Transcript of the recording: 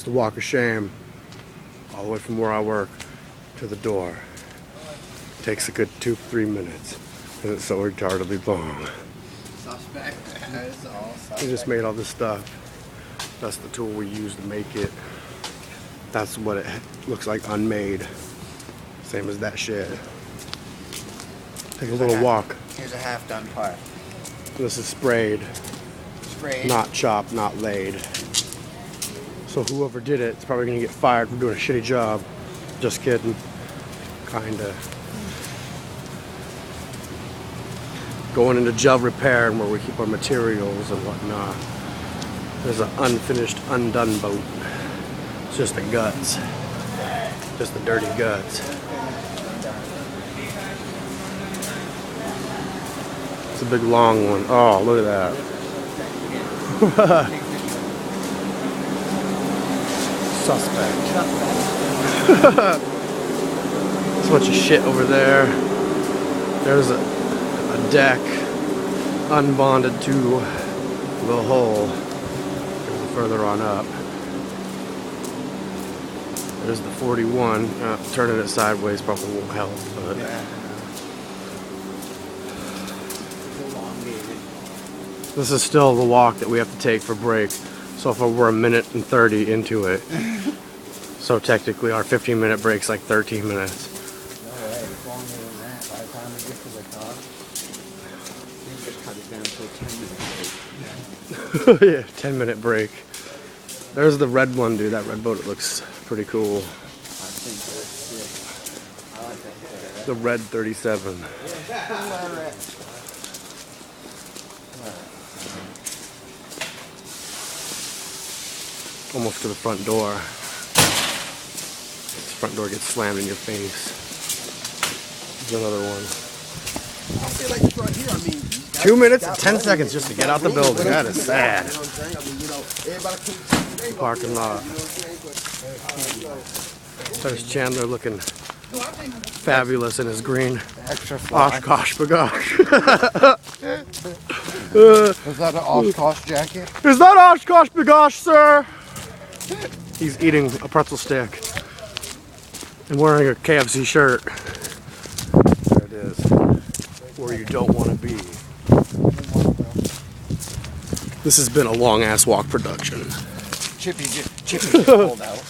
It's the walk of shame, all the way from where I work to the door. Takes a good 2-3 minutes, and it's so retardedly long. Suspect. It's all suspect. We just made all this stuff. That's the tool we use to make it. That's what it looks like unmade. Same as that shed. Take a little walk. Here's a half done part. This is sprayed, not chopped, not laid. So whoever did it is probably gonna get fired for doing a shitty job. Just kidding. Kinda. Going into gel repair and where we keep our materials and whatnot. There's an unfinished, undone boat. It's just the guts. Just the dirty guts. It's a big long one. Oh, look at that. Suspect. There's a bunch of shit over there. There's a deck unbonded to the hull. Further on up. There's the 41. Turning it sideways probably won't help, but this is still the walk that we have to take for break. So far we're 1:30 into it. So technically our 15-minute break's like 13 minutes. Alright, it's longer than that. By the time we get to the car, we just cut it down to a 10-minute break. Yeah, 10-minute break. There's the red one, dude. That red boat, it looks pretty cool. I think that's sick. I like that. The red 37. Almost to the front door. This front door gets slammed in your face. There's another one. I feel like it's right here. I mean, 2 minutes and 10 seconds just to get out the building. That is sad. Parking lot. There's Chandler looking fabulous in his green Oshkosh bagosh. Is that an Oshkosh jacket? Is that Oshkosh bagosh, sir? He's eating a pretzel stick and wearing a KFC shirt. There it is. Where you don't want to be. This has been a long ass walk production. Chippy just pulled out.